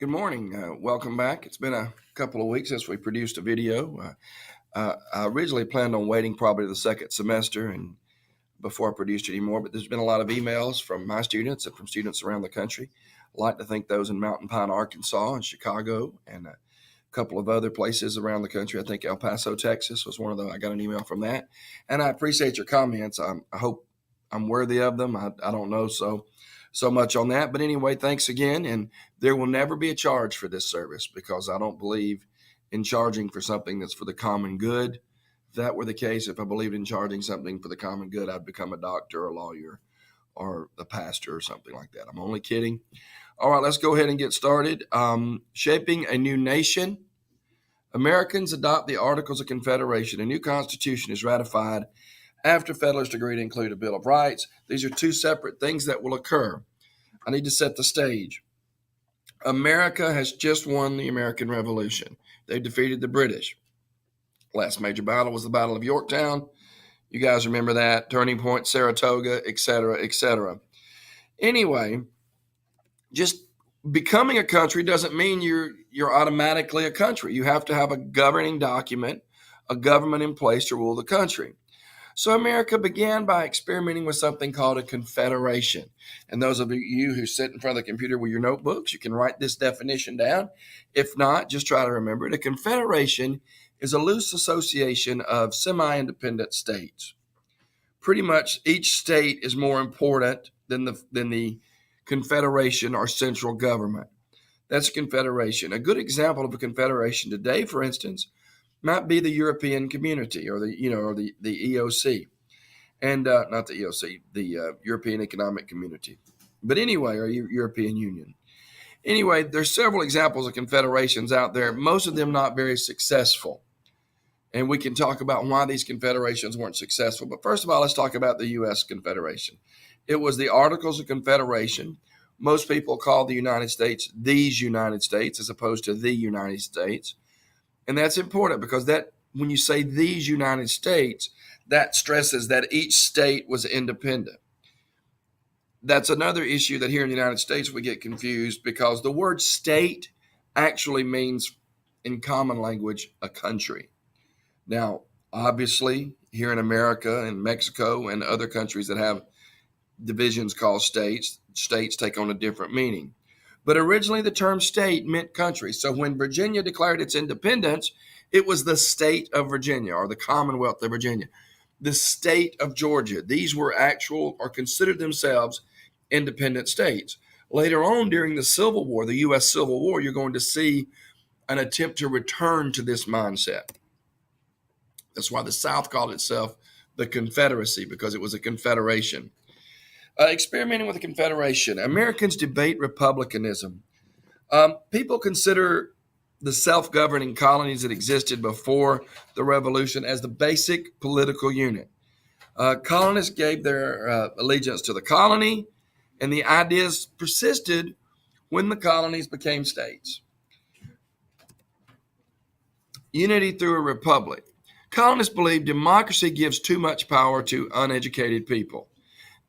Good morning. Welcome back. It's been a couple of weeks since we produced a video. I originally planned on waiting probably the second semester and before I produced any more, but there's been a lot of emails from my students and from students around the country. I'd like to thank those in Mountain Pine, Arkansas, and Chicago, and a couple of other places around the country. I think El Paso, Texas was one of them. I got an email from that, and I appreciate your comments. I hope I'm worthy of them. I don't know so much on that, but anyway, thanks again. And there will never be a charge for this service because I don't believe in charging for something that's for the common good. If that were the case, if I believed in charging something for the common good, I'd become a doctor, a lawyer, or a pastor or something like that. I'm only kidding. All right, let's go ahead and get started. Shaping a new nation. Americans adopt the Articles of Confederation. A new constitution is ratified after Federalists agree to include a Bill of Rights. These are two separate things that will occur. I need to set the stage. America has just won the American Revolution. They defeated the British. Last major battle was the Battle of Yorktown. You guys remember that. Turning Point, Saratoga, etc., etc. Anyway, just becoming a country doesn't mean you're automatically a country. You have to have a governing document, a government in place to rule the country. So America began by experimenting with something called a confederation. And those of you who sit in front of the computer with your notebooks, you can write this definition down. If not, just try to remember it. A confederation is a loose association of semi-independent states. Pretty much each state is more important than the confederation or central government. That's a confederation. A good example of a confederation today, for instance, might be the European Community or the EOC, and not the EOC, the European Economic Community, but anyway, or European Union. Anyway, there's several examples of confederations out there, most of them not very successful, and we can talk about why these confederations weren't successful. But first of all, let's talk about the U.S. Confederation. It was the Articles of Confederation. Most people call the United States these United States as opposed to the United States. And that's important because that when you say these United States, that stresses that each state was independent. That's another issue that here in the United States we get confused because the word state actually means, in common language, a country. Now, obviously, here in America and Mexico and other countries that have divisions called states, states take on a different meaning. But originally, the term state meant country. So when Virginia declared its independence, it was the state of Virginia or the Commonwealth of Virginia, the state of Georgia. These were actual or considered themselves independent states. Later on, during the Civil War, the U.S. Civil War, you're going to see an attempt to return to this mindset. That's why the South called itself the Confederacy, because it was a confederation. Experimenting with the Confederation. Americans debate republicanism. People consider the self-governing colonies that existed before the Revolution as the basic political unit. Colonists gave their allegiance to the colony, and the ideas persisted when the colonies became states. Unity through a republic. Colonists believe democracy gives too much power to uneducated people.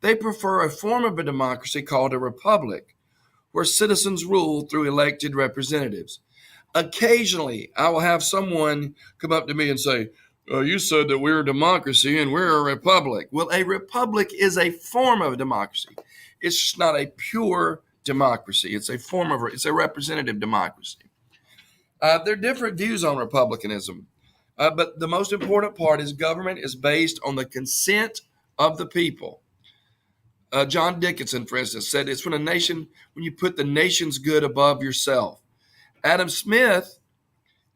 They prefer a form of a democracy called a republic, where citizens rule through elected representatives. Occasionally, I will have someone come up to me and say, you said that we're a democracy and we're a republic. Well, a republic is a form of a democracy. It's just not a pure democracy. It's a representative democracy. There are different views on republicanism, but the most important part is government is based on the consent of the people. John Dickinson, for instance, said it's when you put the nation's good above yourself. Adam Smith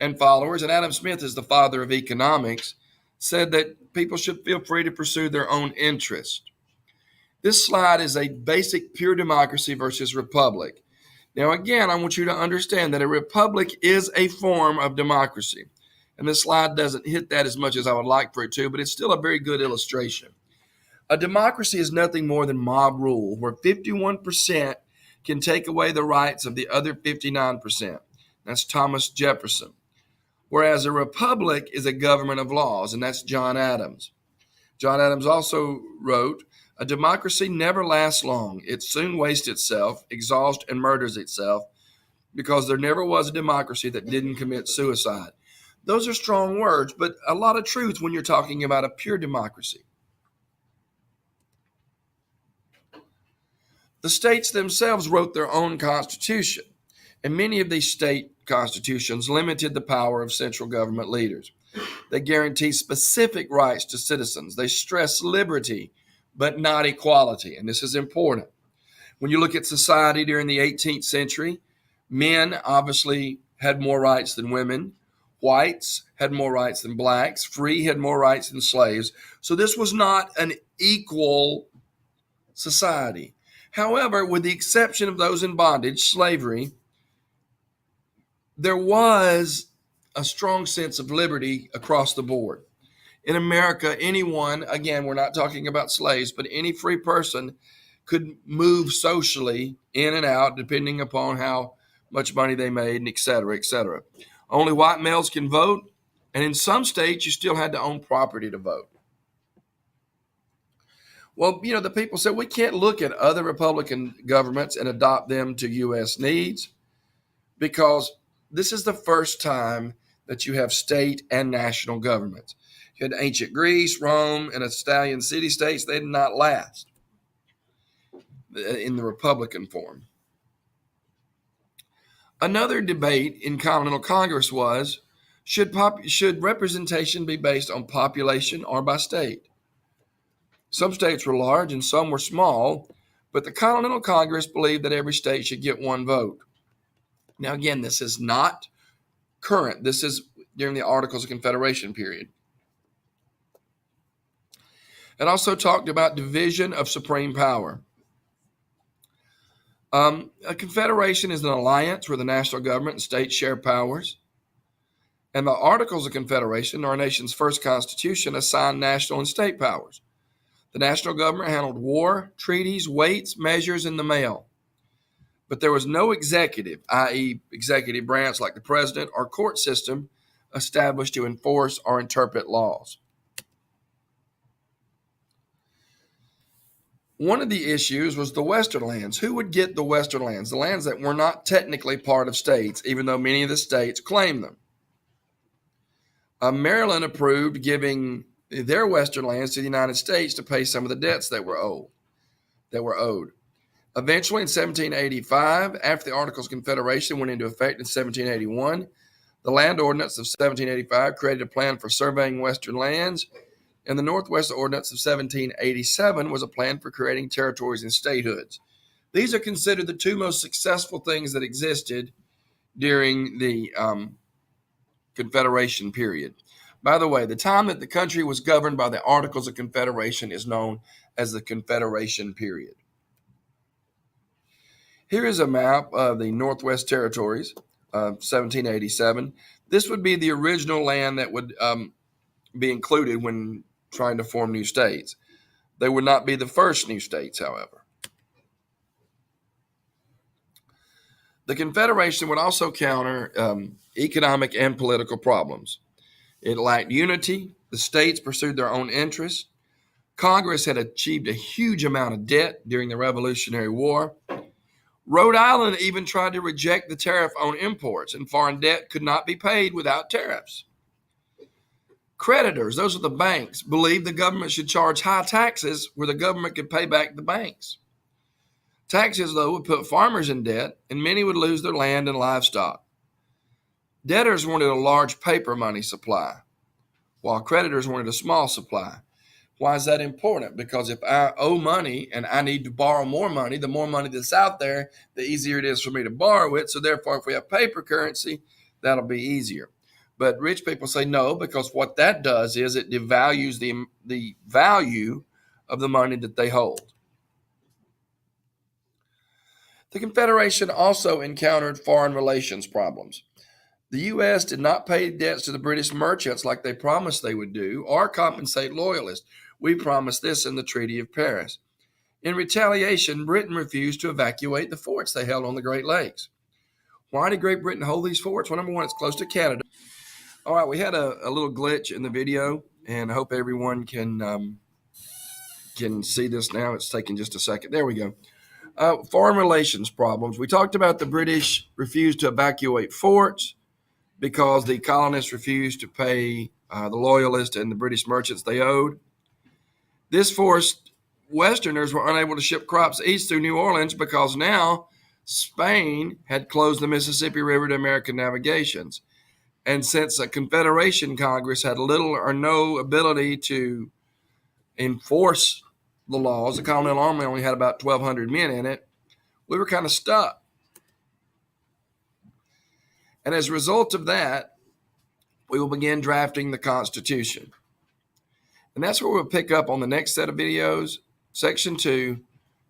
and followers, and Adam Smith is the father of economics, said that people should feel free to pursue their own interest. This slide is a basic pure democracy versus republic. Now, again, I want you to understand that a republic is a form of democracy. And this slide doesn't hit that as much as I would like for it to, but it's still a very good illustration. A democracy is nothing more than mob rule, where 51% can take away the rights of the other 59%. That's Thomas Jefferson. Whereas a republic is a government of laws, and that's John Adams. John Adams also wrote, a democracy never lasts long. It soon wastes itself, exhausts, and murders itself. because there never was a democracy that didn't commit suicide. Those are strong words, but a lot of truth when you're talking about a pure democracy. The states themselves wrote their own constitution, and many of these state constitutions limited the power of central government leaders. They guarantee specific rights to citizens. They stress liberty, but not equality, and this is important. When you look at society during the 18th century, men obviously had more rights than women. Whites had more rights than blacks. Free had more rights than slaves. So this was not an equal society. However, with the exception of those in bondage, slavery, there was a strong sense of liberty across the board. In America, anyone, again, we're not talking about slaves, but any free person could move socially in and out depending upon how much money they made, and et cetera, et cetera. Only white males can vote, and in some states, you still had to own property to vote. Well, the people said we can't look at other Republican governments and adopt them to U.S. needs because this is the first time that you have state and national governments. You had ancient Greece, Rome, and Italian city-states. They did not last in the Republican form. Another debate in Continental Congress was, should representation be based on population or by state? Some states were large and some were small, but the Continental Congress believed that every state should get one vote. Now, again, this is not current. This is during the Articles of Confederation period. It also talked about division of supreme power. A confederation is an alliance where the national government and states share powers. And the Articles of Confederation, our nation's first constitution, assigned national and state powers. The national government handled war, treaties, weights, measures, and the mail. But there was no executive, i.e., executive branch like the president or court system, established to enforce or interpret laws. One of the issues was the Western lands. Who would get the Western lands? The lands that were not technically part of states, even though many of the states claimed them. Maryland approved giving their Western lands to the United States to pay some of the debts that were owed. Eventually, in 1785, after the Articles of Confederation went into effect in 1781, the Land Ordinance of 1785 created a plan for surveying Western lands, and the Northwest Ordinance of 1787 was a plan for creating territories and statehoods. These are considered the two most successful things that existed during the Confederation period. By the way, the time that the country was governed by the Articles of Confederation is known as the Confederation period. Here is a map of the Northwest Territories of 1787. This would be the original land that would be included when trying to form new states. They would not be the first new states, however. The Confederation would also counter economic and political problems. It lacked unity. The states pursued their own interests. Congress had achieved a huge amount of debt during the Revolutionary War. Rhode Island even tried to reject the tariff on imports, and foreign debt could not be paid without tariffs. Creditors, those are the banks, believed the government should charge high taxes where the government could pay back the banks. Taxes, though, would put farmers in debt, and many would lose their land and livestock. Debtors wanted a large paper money supply, while creditors wanted a small supply. Why is that important? Because if I owe money and I need to borrow more money, the more money that's out there, the easier it is for me to borrow it. So therefore, if we have paper currency, that'll be easier. But rich people say no, because what that does is it devalues the value of the money that they hold. The Confederation also encountered foreign relations problems. The U.S. did not pay debts to the British merchants like they promised they would do, or compensate loyalists. We promised this in the Treaty of Paris. In retaliation, Britain refused to evacuate the forts they held on the Great Lakes. Why did Great Britain hold these forts? Well, number one, it's close to Canada. All right, we had a little glitch in the video, and I hope everyone can see this now. It's taking just a second. There we go. Foreign relations problems. We talked about the British refused to evacuate forts because the colonists refused to pay the loyalists and the British merchants they owed. This forced Westerners were unable to ship crops east through New Orleans because now Spain had closed the Mississippi River to American navigations. And since a Confederation Congress had little or no ability to enforce the laws, the Continental Army only had about 1,200 men in it, we were kind of stuck. And as a result of that, we will begin drafting the Constitution. And that's where we'll pick up on the next set of videos, Section 2,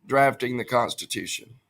Drafting the Constitution.